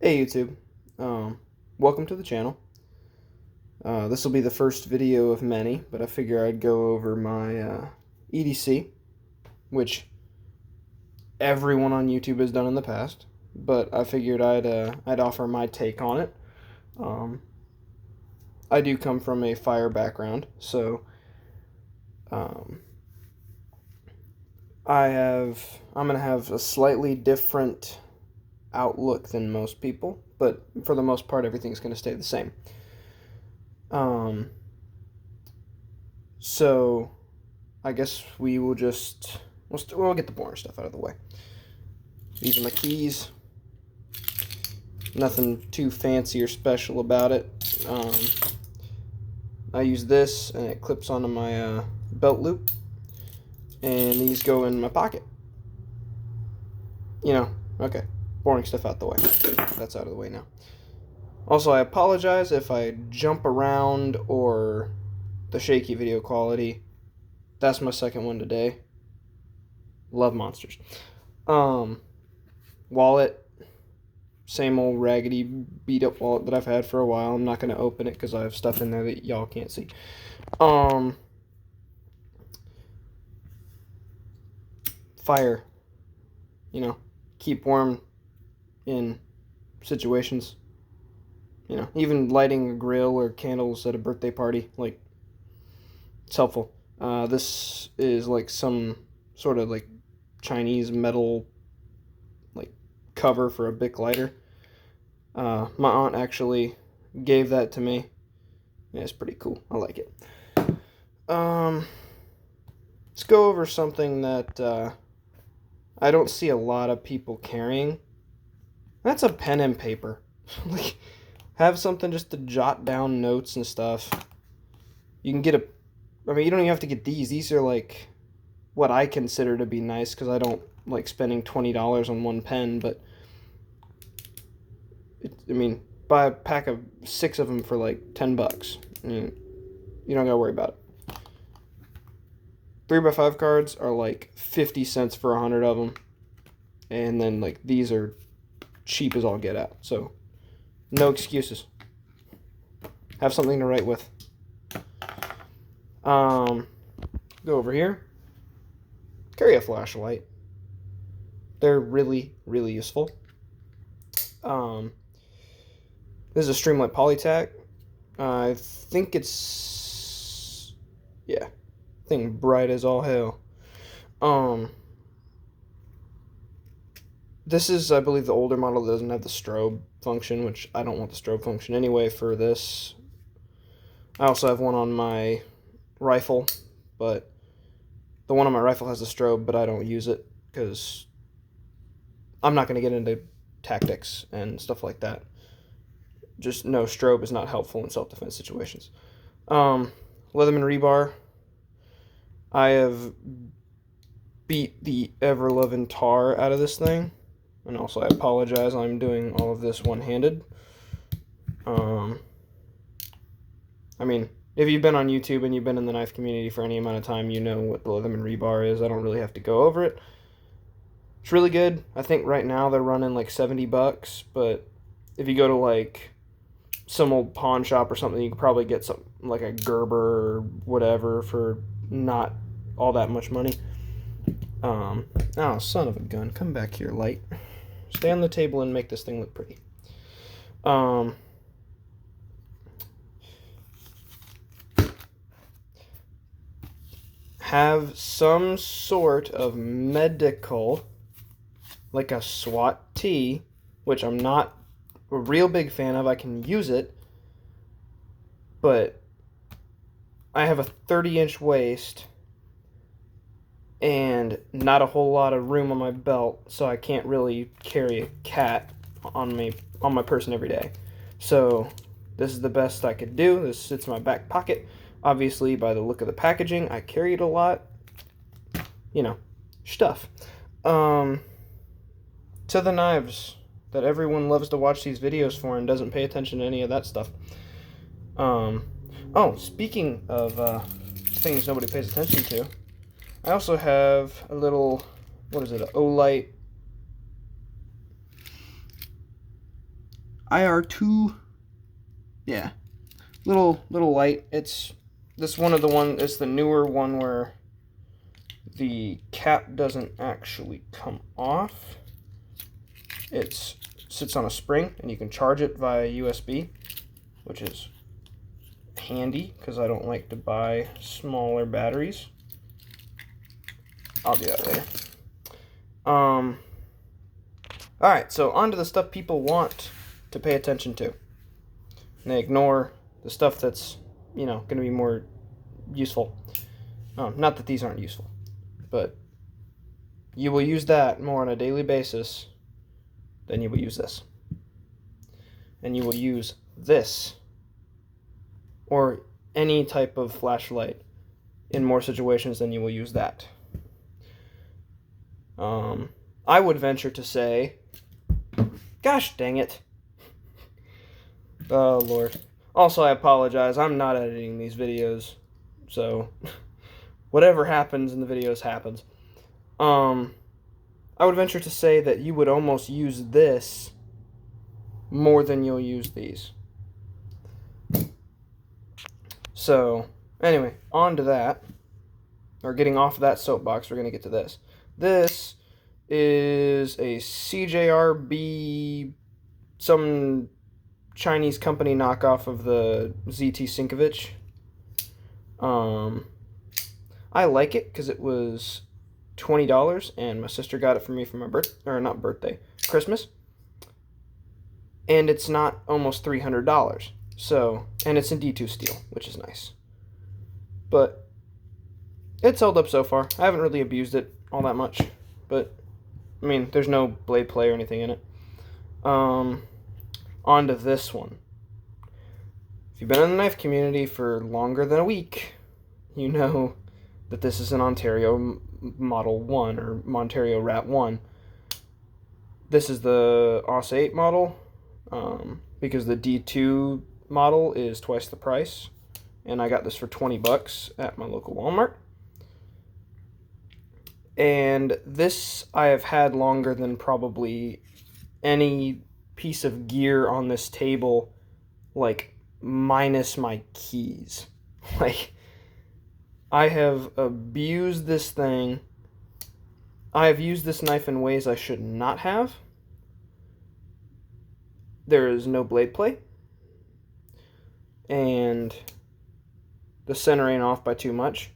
Hey YouTube, welcome to the channel. This will be the first video of many, but I figure I'd go over my EDC, which everyone on YouTube has done in the past, but I figured I'd offer my take on it. Um, I do come from a fire background, so um, I'm gonna have a slightly different outlook than most people, but for the most part, everything's gonna stay the same. Um, so I guess we will just we'll get the boring stuff out of the way. These are my keys. Nothing too fancy or special about it. I use this and it clips onto my belt loop, and these go in my pocket. Okay, boring stuff out the way. That's out of the way now. Also, I apologize if I jump around or the shaky video quality. That's my second one today. Love monsters. Wallet. Same old raggedy beat up wallet that I've had for a while. I'm not going to open it because I have stuff in there that y'all can't see. Fire. Keep warm in situations. Even lighting a grill or candles at a birthday party, like, it's helpful. This is like some sort of like Chinese metal like cover for a Bic lighter. My aunt actually gave that to me. Yeah, it's pretty cool. I like it. Let's go over something that I don't see a lot of people carrying. That's a pen and paper. Like, have something just to jot down notes and stuff. You can get I mean, you don't even have to get these. These are like what I consider to be nice because I don't like spending $20 on one pen, but buy a pack of 6 of them for like $10. You don't gotta worry about it. 3x5 cards are like 50 cents for 100 of them, and then like these are cheap as all get out. So no excuses. Have something to write with. Go over here. Carry a flashlight. They're really, really useful. This is a Streamlight Polytac. I think it's, yeah, thing bright as all hell. This is, I believe, the older model that doesn't have the strobe function, which I don't want the strobe function anyway for this. I also have one on my rifle, but the one on my rifle has a strobe, but I don't use it because I'm not going to get into tactics and stuff like that. Just no, strobe is not helpful in self-defense situations. Leatherman rebar. I have beat the ever-loving tar out of this thing. And also, I apologize, I'm doing all of this one-handed. If you've been on YouTube and you've been in the knife community for any amount of time, you know what the Leatherman rebar is. I don't really have to go over it. It's really good. I think right now they're running like $70, but if you go to like some old pawn shop or something, you could probably get something like a Gerber or whatever for not all that much money. Oh, son of a gun. Come back here, light. Stay on the table and make this thing look pretty. Have some sort of medical, like a SWAT T, which I'm not a real big fan of. I can use it, but I have a 30-inch waist and not a whole lot of room on my belt, so I can't really carry a cat on my person every day. So this is the best I could do. This sits in my back pocket. Obviously, by the look of the packaging, I carry it a lot. Stuff. To the knives that everyone loves to watch these videos for and doesn't pay attention to any of that stuff. Speaking of things nobody pays attention to, I also have a little, what is it, an Olight IR2. Yeah, little light. It's the newer one where the cap doesn't actually come off. It sits on a spring and you can charge it via USB, which is handy because I don't like to buy smaller batteries. I'll do that later. Alright, so on to the stuff people want to pay attention to. And they ignore the stuff that's, going to be more useful. Not that these aren't useful, but you will use that more on a daily basis than you will use this. And you will use this or any type of flashlight in more situations than you will use that. I would venture to say, gosh dang it. Oh, Lord. Also, I apologize. I'm not editing these videos, so whatever happens in the videos happens. I would venture to say that you would almost use this more than you'll use these. So, anyway, on to that. Or getting off of that soapbox, we're going to get to this. This is a CJRB, some Chinese company knockoff of the ZT Sinkovich. I like it because it was $20 and my sister got it for me for my Christmas. And it's not almost $300. So, and it's in D2 steel, which is nice. But it's held up so far. I haven't really abused it all that much, but I mean, there's no blade play or anything in it. On to this one. If you've been in the knife community for longer than a week, you know that this is an Ontario Model 1 or Ontario Rat 1. This is the OS 8 model because the D2 model is twice the price, and I got this for $20 at my local Walmart. And this I have had longer than probably any piece of gear on this table, like minus my keys. Like, I have abused this thing. I have used this knife in ways I should not have. There is no blade play, and the center ain't off by too much.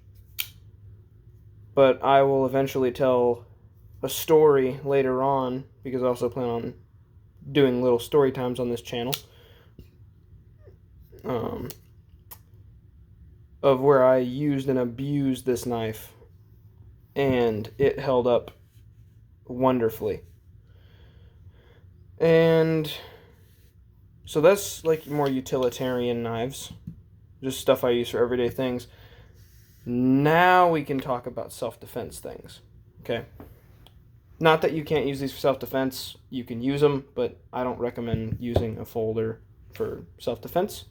But I will eventually tell a story later on, because I also plan on doing little story times on this channel, of where I used and abused this knife, and it held up wonderfully. And so that's like more utilitarian knives, just stuff I use for everyday things. Now we can talk about self-defense things, okay? Not that you can't use these for self-defense. You can use them, but I don't recommend using a folder for self-defense,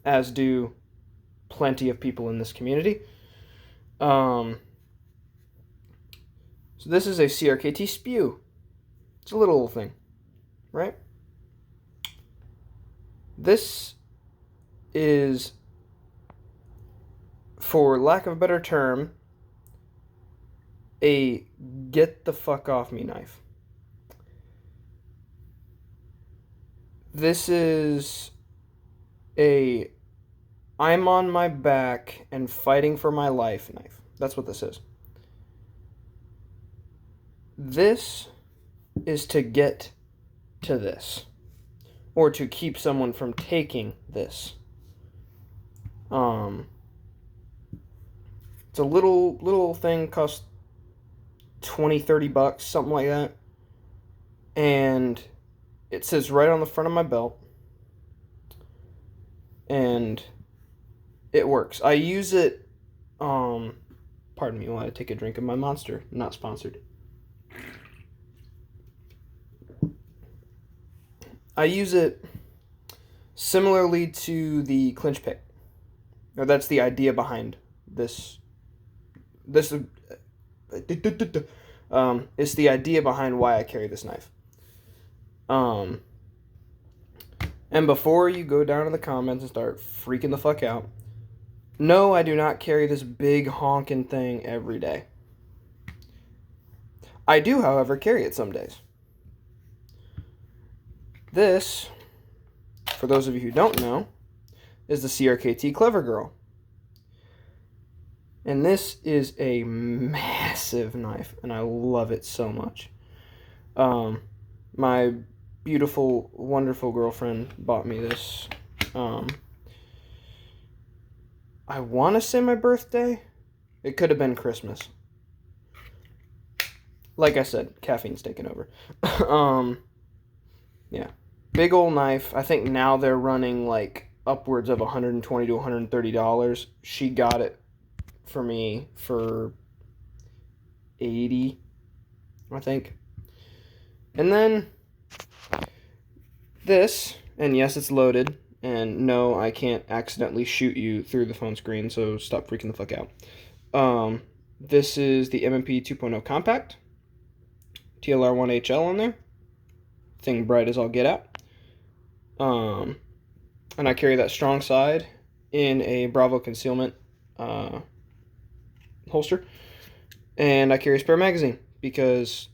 as do plenty of people in this community. So this is a CRKT Spew. It's a little thing, right? This is, for lack of a better term, a get the fuck off me knife. This is a I'm on my back and fighting for my life knife. That's what this is. This is to get to this, or to keep someone from taking this. It's a little thing, costs $20-$30, something like that. And it sits right on the front of my belt. And it works. I use it, pardon me while I take a drink of my Monster. Not sponsored. I use it similarly to the clinch pick. Or that's the idea behind this. It's the idea behind why I carry this knife. And before you go down in the comments and start freaking the fuck out, no, I do not carry this big honking thing every day. I do, however, carry it some days. This, for those of you who don't know, is the CRKT Clever Girl. And this is a massive knife, and I love it so much. My beautiful, wonderful girlfriend bought me this. I want to say my birthday. It could have been Christmas. Like I said, caffeine's taking over. Yeah. Big old knife. I think now they're running like upwards of $120 to $130. She got it for me for $80, I think. And then this, and yes, it's loaded, and no, I can't accidentally shoot you through the phone screen, so stop freaking the fuck out. This is the M&P 2.0 Compact, TLR1HL on there, thing bright as all get out. And I carry that strong side in a Bravo concealment holster, and I carry a spare magazine because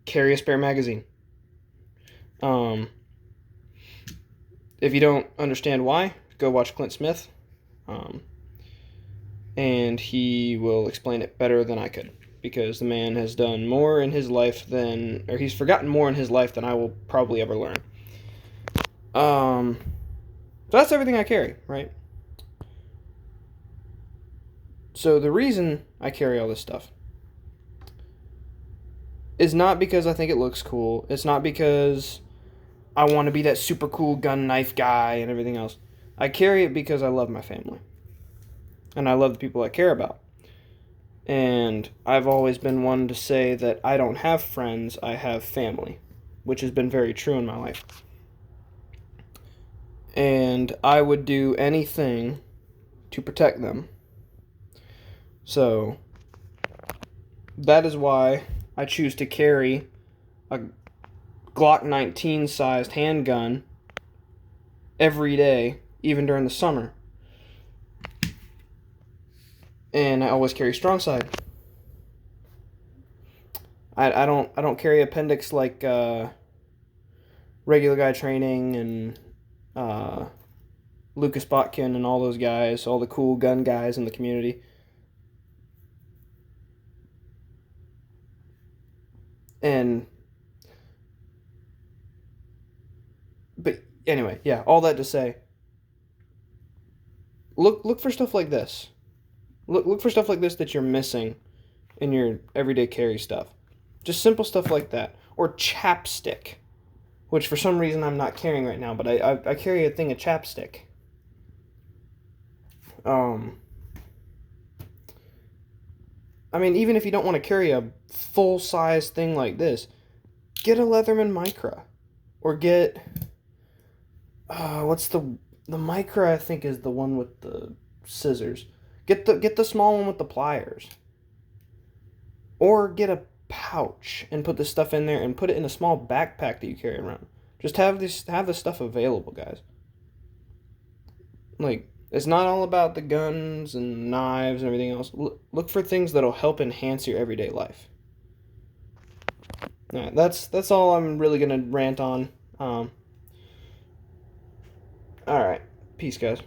carry a spare magazine. If you don't understand why, go watch Clint Smith, and he will explain it better than I could, because the man has done more in his life than, or he's forgotten more in his life than I will probably ever learn. So that's everything I carry, right? So the reason I carry all this stuff is not because I think it looks cool. It's not because I want to be that super cool gun knife guy and everything else. I carry it because I love my family. And I love the people I care about. And I've always been one to say that I don't have friends, I have family, which has been very true in my life. And I would do anything to protect them. So that is why I choose to carry a Glock 19 sized handgun every day, even during the summer. And I always carry strong side. I don't carry appendix like regular guy training and Lucas Botkin and all those guys, all the cool gun guys in the community. But anyway, yeah, all that to say, look for stuff like this. Look for stuff like this that you're missing in your everyday carry stuff. Just simple stuff like that. Or chapstick, which for some reason I'm not carrying right now, but I carry a thing of chapstick. I mean, even if you don't want to carry a full-size thing like this, get a Leatherman Micra. Or get... what's the Micra, I think, is the one with the scissors. Get the small one with the pliers. Or get a pouch and put this stuff in there and put it in a small backpack that you carry around. Just have this stuff available, guys. Like, it's not all about the guns and knives and everything else. Look for things that'll help enhance your everyday life. Alright, that's all I'm really gonna rant on. Alright, peace, guys.